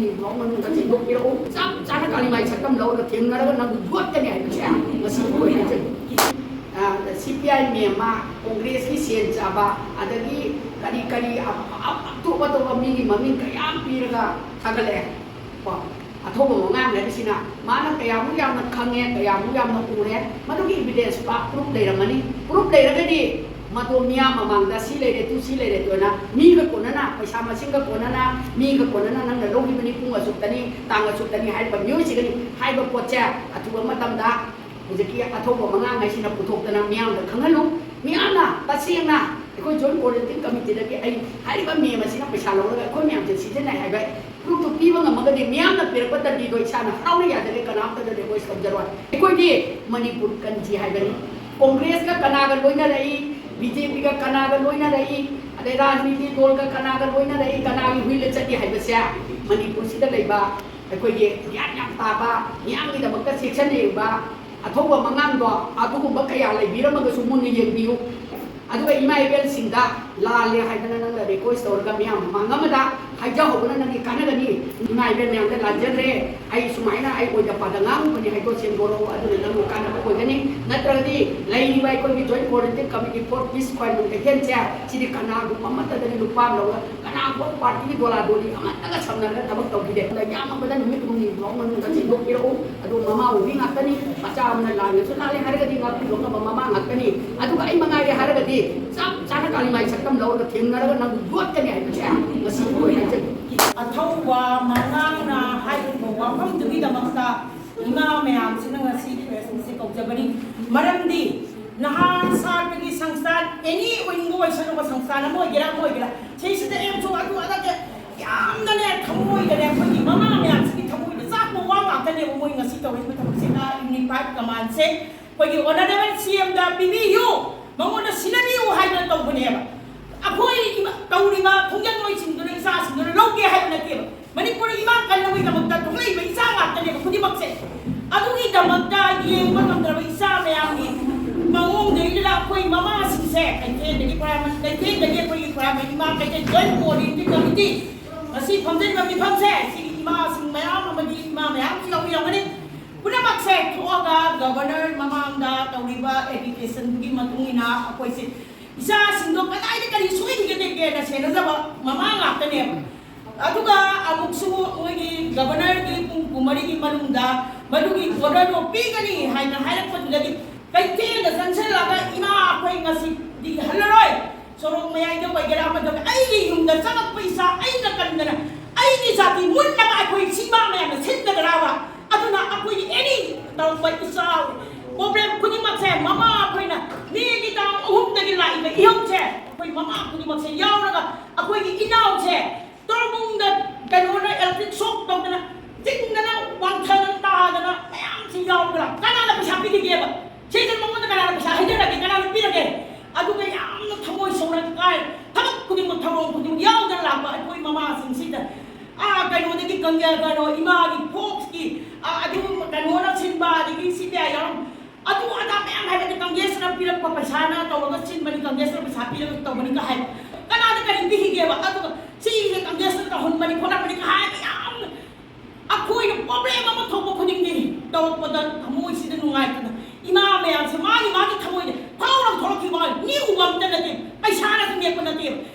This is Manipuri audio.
ꯃꯅꯨꯡ ꯕ꯭ꯂꯣꯛ ꯃꯅꯨꯡꯗ ꯁꯦꯡꯗꯣꯛꯄꯤꯔꯛꯎ ꯆꯞ ꯆꯥꯅ ꯀꯥꯂꯤꯃꯥꯏ ꯁꯛꯇꯝ ꯂꯧꯔꯒ ꯊꯦꯡꯅꯔꯒ ꯅꯪꯕꯨ ꯌꯣꯠꯀꯅꯤ ꯍꯥꯏꯕꯁꯦ ꯉꯁꯤ ꯑꯩꯈꯣꯏ ꯍꯥꯏꯖꯒꯦ CPI ꯃꯦꯝꯃ ꯀꯣꯡꯒ꯭ꯔꯦꯁꯀꯤ ꯁꯦꯟ ꯆꯥꯕ ꯑꯗꯒꯤ ꯀꯔꯤ ꯑꯇꯣꯞ ꯑꯇꯣꯞꯄ ꯃꯤꯒꯤ ꯃꯃꯤꯡ ꯀꯌꯥ ꯄꯤꯔꯒ ꯊꯥꯒꯠꯂꯛꯑꯦ ꯀꯣ ꯑꯊꯧꯕ ꯃꯉꯥꯡ ꯍꯥꯏꯕꯁꯤꯅ ꯃꯥꯅ ꯀꯌꯥꯃꯨꯛ ꯌꯥꯝꯅ ꯈꯪꯉꯦ ꯀꯌꯥꯃꯨꯛ ꯌꯥꯝꯅ ꯎꯔꯦ ꯃꯗꯨꯒꯤ ꯏꯕꯤꯗꯦꯟꯁ ꯄ꯭ꯔꯨꯞ ꯂꯩꯔꯝꯃꯅꯤ ꯄ꯭ꯔꯨꯞ ꯂꯩꯔꯒꯗꯤ ꯃꯗꯣ ꯃꯤꯌꯥꯝ ꯃꯃꯥꯡꯗ ꯁꯤ ꯂꯩꯔꯦ ꯇꯨ ꯁꯤ ꯂꯩꯔꯦ ꯇꯨꯅ ꯃꯤꯒ ꯀꯣꯟꯅꯅ ꯄꯩꯁꯥ ꯃꯁꯤꯡꯒ ꯀꯣꯟꯅꯅ ꯃꯤꯒ ꯀꯣꯟꯅꯅ ꯅꯪꯅ ꯂꯧꯈꯤꯕꯅꯤ ꯄꯨꯡ ꯑꯁꯨꯛꯇꯅꯤ ꯇꯥꯡ ꯑꯁꯨꯛꯇꯅꯤ ꯍꯥꯏꯔꯤꯕ ꯃꯤꯑꯣꯏꯁꯤꯒꯅꯤ ꯍꯥꯏꯕ ꯄꯣꯠꯁꯦ ꯑꯊꯨꯕ ꯃꯇꯝꯗ ꯍꯧꯖꯤꯛꯀꯤ ꯑꯊꯧꯕ ꯃꯉꯥꯡ ꯍꯥꯏꯁꯤꯅ ꯄꯨꯊꯣꯛꯇꯅ ꯃꯤꯌꯥꯝꯗ ꯈꯪꯍꯜꯂꯨ ꯃꯤꯌꯥꯝꯅ ꯇꯁꯦꯡꯅ ꯑꯩꯈꯣꯏ ꯖꯣꯏꯟ ꯀꯣꯑꯣꯔꯗꯤꯅꯦꯇꯤꯡ ꯀꯃꯤꯇꯤꯗꯒꯤ ꯑꯩ ꯍꯥꯏꯔꯤꯕ ꯃꯦꯝ ꯑꯁꯤꯅ ꯄꯩꯁꯥ ꯂꯧꯔꯒ ꯑꯩꯈꯣꯏ ꯃꯌꯥꯝꯁꯦ ꯁꯤꯖꯤꯟꯅꯩ ꯍꯥꯏꯕ ꯄ꯭ꯔꯨꯐꯇꯨ ꯄꯤꯕ ꯉꯝꯃꯒꯗꯤ ꯃꯤꯌꯥꯝꯅ ꯄꯤꯔꯛꯄ ꯗꯟꯗꯤꯗꯣ ꯏꯁꯥꯅ ꯍꯔꯥꯎꯅ ꯌꯥꯖꯔꯦ ꯀꯅꯥꯝꯇꯗ ꯔꯤꯀ꯭ꯋꯦꯁ ꯇꯧꯖꯔꯣꯏ ꯑꯩꯈꯣꯏꯗꯤ ꯃꯅꯤꯄꯨꯔ ꯀꯟꯇ꯭ꯔꯤ ꯍꯥꯏꯕꯅꯤ ꯀꯣꯡꯒ꯭ꯔꯦꯁꯀ ꯀꯅꯥꯒ ꯂꯣꯏꯅꯔꯛꯏ BJPꯒ ꯀꯅꯥꯒ ꯂꯣꯏꯅꯔꯛꯏ ꯑꯗꯩ ꯔꯥꯖꯅꯤꯇꯤ ꯗꯣꯜꯒ ꯀꯅꯥꯒ ꯂꯣꯏꯅꯔꯛꯏ ꯀꯅꯥꯒꯤ ꯍꯨꯏꯜꯗ ꯆꯠꯂꯤ ꯍꯥꯏꯕꯁꯦ ꯃꯅꯤꯄꯨꯔꯁꯤꯗ ꯂꯩꯕ ꯑꯩꯈꯣꯏꯒꯤ ꯒ꯭ꯌꯥꯟ ꯌꯥꯝ ꯇꯥꯕ ꯃꯤꯌꯥꯝꯒꯤꯗꯃꯛꯇ ꯆꯦꯛꯁꯤꯟꯅꯔꯤꯕ ꯑꯊꯧꯕ ꯃꯉꯥꯡꯗꯣ ꯑꯗꯨꯒꯨꯝꯕ ꯀꯌꯥ ꯂꯩꯕꯤꯔꯝꯃꯒꯁꯨ ꯃꯨꯟꯅ ꯌꯦꯡꯕꯤꯌꯨ ꯑꯗꯨꯒ ꯏꯃꯥ ꯏꯕꯦꯜꯁꯤꯡꯗ ꯂꯥꯜꯂꯦ ꯍꯥꯏꯗꯅ ꯅꯪꯅ ꯔꯤꯀ꯭ꯋꯦꯁ ꯇꯧꯔꯒ ꯃꯤꯌꯥꯝ ꯃꯃꯥꯡ ꯑꯃꯗ ꯍꯥꯏꯖꯍꯧꯕꯅ ꯅꯪꯒꯤ ꯀꯥꯟꯅꯒꯅꯤ ꯏꯃꯥ ꯏꯕꯦꯜ ꯃꯌꯥꯝꯗ ꯂꯥꯟꯖꯗ꯭ꯔꯦ ꯑꯩ ꯁꯨꯃꯥꯏꯅ ꯑꯩ ꯑꯣꯏꯗ ꯄꯥꯗ ꯉꯥꯡꯕꯅꯤ ꯍꯥꯏꯗꯣ ꯁꯦꯡꯗꯣꯔꯛꯎ ꯑꯗꯨꯅ ꯅꯪꯕꯨ ꯀꯥꯟꯅꯕ ꯑꯣꯏꯒꯅꯤ ꯅꯠꯇ꯭ꯔꯒꯗꯤ ꯂꯩꯔꯤꯕ ꯑꯩꯈꯣꯏꯒꯤ joint coordinating committee for peace ꯈ꯭ꯋꯥꯏꯗꯒꯤ ꯀꯩꯊꯦꯜꯁꯦ ꯁꯤꯗꯤ ꯀꯅꯥꯒꯨꯝꯕ ꯑꯃꯠꯇꯗꯒꯤ ꯂꯨꯄꯥ ꯂꯧꯔꯒ ꯀꯅꯥꯒꯨꯝꯕ ꯄꯥꯔꯇꯤꯒꯤ ꯗꯣꯂꯥꯗꯣꯂꯤ ꯑꯃꯠꯇꯒ ꯁꯝꯅꯔꯒ ꯊꯕꯛ ꯇꯧꯈꯤꯗꯦ ꯌꯥꯝꯃꯕꯗ ꯅꯨꯃꯤꯠ ꯍꯨꯝꯅꯤ ꯕ꯭ꯂꯣꯛ ꯃꯅꯨꯡꯗ ꯁꯦꯡꯗꯣꯛꯄꯤꯔꯛꯎ ꯑꯗꯨ ꯃꯃꯥ ꯑꯣꯏꯕꯤ ꯉꯥꯛꯇꯅꯤ ꯃꯆꯥ ꯑꯃꯅ ꯂꯥꯜꯂꯁꯨ ꯂꯥꯜꯂꯦ ꯍꯥꯏꯔꯒꯗꯤ ꯉꯥꯛꯄꯤꯔꯛꯅꯕ ꯃꯃꯥ ꯉꯥꯛꯇꯅꯤ ꯑꯗꯨꯒ ꯑꯩ ꯃꯉꯥꯏꯔꯦ ꯍꯥꯏꯔꯒꯗꯤ ꯆꯞ ꯆꯥꯅ ꯀꯥꯂꯤꯃꯥꯏ ꯁꯛꯇꯝ ꯂꯧꯔꯒ ꯊꯦꯡꯅꯔꯒ ꯅꯪꯕꯨ ꯌꯣꯠꯀꯅꯤ ꯍꯥꯏꯕꯁꯦ ꯉꯁꯤ ꯑꯩꯈꯣꯏ ꯍꯥꯏꯖꯒꯦ ꯑꯊꯧꯕ ꯃꯉꯥꯡꯅ ꯍꯥꯏꯔꯤꯕ ꯋꯥꯐꯝꯗꯨꯒꯤꯗꯃꯛꯇ ꯏꯃꯥ ꯃꯌꯥꯝꯁꯤꯅ ꯉꯁꯤ ꯄ꯭ꯔꯦꯁ ꯀꯧꯖꯕꯅꯤ ꯃꯔꯝꯗꯤ ꯅꯍꯥꯟ ꯁꯥꯠꯄꯒꯤ ꯁꯪꯁꯊꯥꯟ ꯑꯦꯅꯤ ꯑꯣꯏꯅꯤꯡꯕ ꯑꯣꯏꯁꯅꯨꯕ ꯁꯪꯁꯊꯥꯟ ꯑꯃ ꯑꯣꯏꯒꯦꯔꯥ ꯁꯤꯁꯤꯗ ꯑꯦꯝꯁꯨ ꯑꯗꯨ ꯑꯗꯥ ꯌꯥꯝꯅꯅꯦ ꯊꯃꯣꯏꯗꯅꯦ ꯑꯩꯈꯣꯏꯒꯤ ꯃꯃꯥ ꯃꯌꯥꯝꯁꯤꯒꯤ ꯊꯃꯣꯏꯗ ꯆꯥꯛꯄ ꯋꯥ ꯉꯥꯛꯇꯅꯦꯕ ꯃꯣꯏ ꯉꯁꯤ ꯇꯧꯔꯤꯕ ꯊꯕꯛꯁꯤꯅ ꯌꯨꯅꯤꯐꯥꯏꯠ ꯀꯃꯥꯟꯁꯦ ꯑꯩꯈꯣꯏꯒꯤ ꯑꯣꯅꯔꯦꯕꯜ CMꯗ ꯄꯤꯕꯤꯌꯨ ꯃꯉꯣꯟꯗ ꯁꯤꯟꯅꯕꯤꯌꯨ ꯍꯥꯏꯗꯅ ꯇꯧꯕꯅꯦꯕ ꯑꯩꯈꯣꯏ ꯇꯧꯔꯤꯕ ꯈꯣꯡꯖꯟꯅꯣꯏꯁꯤꯡꯗꯨꯅ ꯏꯆꯥꯁꯤꯡꯗꯨꯅ ꯂꯧꯒꯦ ꯍꯥꯏꯕ ꯅꯠꯇꯦꯕ ꯃꯅꯤꯄꯨꯔ ꯏꯃꯥ ꯀꯟꯅꯕꯒꯤꯗꯃꯛꯇ ꯊꯣꯛꯂꯛꯏꯕ ꯏꯆꯥ ꯉꯥꯛꯇꯅꯦꯕ ꯈꯨꯗꯤꯡꯃꯛꯁꯦ ꯑꯗꯨꯒꯤꯗꯃꯛꯇ ꯌꯦꯡꯕ ꯉꯝꯗ꯭ꯔꯕ ꯏꯆꯥ ꯃꯌꯥꯝꯒꯤ ꯃꯑꯣꯡꯗꯒꯤꯗꯨꯗ ꯑꯩꯈꯣꯏ ꯃꯃꯥꯁꯤꯡꯁꯦ ꯀꯩꯊꯦꯜꯗꯒꯤ ꯑꯩꯈꯣꯏꯒꯤ ꯄ꯭ꯔꯥꯏꯃꯥꯔꯤ ꯏꯃꯥ ꯀꯩꯊꯦꯜ ꯖꯣꯏꯟ ꯀꯣꯑꯣꯔꯗꯤꯅꯦꯇꯤꯡ ꯀꯃꯤꯇꯤ ꯉꯁꯤ ꯐꯝꯖꯔꯤꯕ ꯃꯤꯐꯝꯁꯦ ꯁꯤꯒꯤ ꯏꯃꯥꯁꯤꯡ ꯃꯌꯥꯝ ꯑꯃꯗꯤ ꯏꯃꯥ ꯃꯌꯥꯝꯁꯨ ꯌꯥꯎꯒꯅꯤ ꯄꯨꯝꯅꯃꯛꯁꯦ ꯊꯣꯛꯑꯒ ꯒꯕꯔꯅꯔ ꯃꯃꯥꯡꯗ ꯇꯧꯔꯤꯕ ꯑꯦꯗꯨꯀꯦꯁꯟꯒꯤ ꯃꯇꯨꯡ ꯏꯟꯅ ꯑꯩꯈꯣꯏꯁꯦ ꯏꯆꯥꯁꯤꯡꯗꯣ ꯀꯗꯥꯏꯗ ꯀꯔꯤ ꯁꯣꯏꯈꯤꯒꯗꯒꯦꯅ ꯁꯦꯟꯅꯖꯕ ꯃꯃꯥ ꯉꯥꯛꯇꯅꯦꯕ ꯑꯗꯨꯒ ꯑꯃꯨꯛꯁꯨ ꯃꯣꯏꯒꯤ ꯒꯕꯔꯅꯔꯒꯤ ꯄꯨꯡ 9ꯒꯤ ꯃꯅꯨꯡꯗ ꯃꯗꯨꯒꯤ ꯑꯣꯔꯗꯔꯗꯣ ꯄꯤꯒꯅꯤ ꯍꯥꯏꯅ ꯍꯥꯏꯔꯛꯄꯗꯨꯗꯒꯤ ꯀꯩꯊꯦꯜꯗ ꯆꯪꯁꯤꯜꯂꯒ ꯏꯃꯥ ꯑꯩꯈꯣꯏ ꯉꯁꯤꯗꯤ ꯍꯜꯂꯔꯣꯏ ꯁꯣꯔꯣꯛ ꯃꯌꯥꯏꯗ ꯑꯣꯏꯒꯦꯔꯥ ꯑꯃꯗ ꯑꯩꯒꯤ ꯌꯨꯝꯗ ꯆꯪꯉꯛꯄ ꯏꯆꯥ ꯑꯩꯅ ꯀꯟꯗꯅ ꯑꯩꯒꯤ ꯖꯥꯇꯤ ꯃꯨꯟꯅꯕ ꯑꯩꯈꯣꯏ ꯁꯤꯃꯥ ꯃꯌꯥꯝꯅ ꯁꯤꯟꯒꯗ꯭ꯔꯥꯕ ꯑꯗꯨꯅ ꯑꯩꯈꯣꯏꯒꯤ ꯑꯦꯅꯤ ꯇꯧꯔꯛꯄ ꯏꯆꯥ ꯄ꯭ꯔꯣꯕ꯭ꯂꯦꯝ ꯈꯨꯗꯤꯡꯃꯛꯁꯦ ꯃꯃꯥ ꯑꯩꯈꯣꯏꯅ ꯃꯤꯒꯤ ꯇꯥꯡ 3ꯗꯒꯤ ꯂꯥꯛꯏꯕ ꯏꯍꯧꯁꯦ ꯑꯩꯈꯣꯏ ꯃꯃꯥ ꯈꯨꯗꯤꯡꯃꯛꯁꯦ ꯌꯥꯎꯔꯒ ꯑꯩꯈꯣꯏꯒꯤ ꯏꯅꯥꯎꯁꯦ ꯇꯣꯔꯕꯨꯡꯗ ꯀꯩꯅꯣꯅ ꯑꯦꯂꯦꯛꯇ꯭ꯔꯤꯛ ꯁꯣꯛ ꯇꯧꯗꯅ ꯆꯤꯡꯗꯅ ꯋꯥꯡꯊꯗꯅ ꯇꯥꯗꯅ ꯃꯌꯥꯝꯁꯤ ꯌꯥꯎꯔꯒ ꯀꯅꯥꯅ ꯄꯩꯁా ꯄꯤꯒꯦꯕ ꯁꯤꯁꯦ ꯃꯉꯣꯟꯗ ꯀꯅꯥꯅ ꯄꯩꯁꯥ ꯍꯩꯖꯔꯒꯦ kanalang pinagay. Ado kay ang nagtamoy sa ulang kay. Tamak ko din magtarong ko din yaw na lapa at ko'y mamasin sita. Kayo na kikangya gano imagi pokski. Ado kano na sinba di kisita yang. Ado ada may ang halat ng yes na pinagpapasana tawagan sin man ng yes na pasapi lang tawagan ka hay. Kanada ka hindi higya ba ado si ang yes na kahon man ko na man ka hay. Ako yung problema mo topo ko din tawag pa dan kamoy sida nungay ka na. Imamay ang sa mani tamoy. Paodamkhol ki ba ni uwam na natin. Ay sana sa niya pa natin.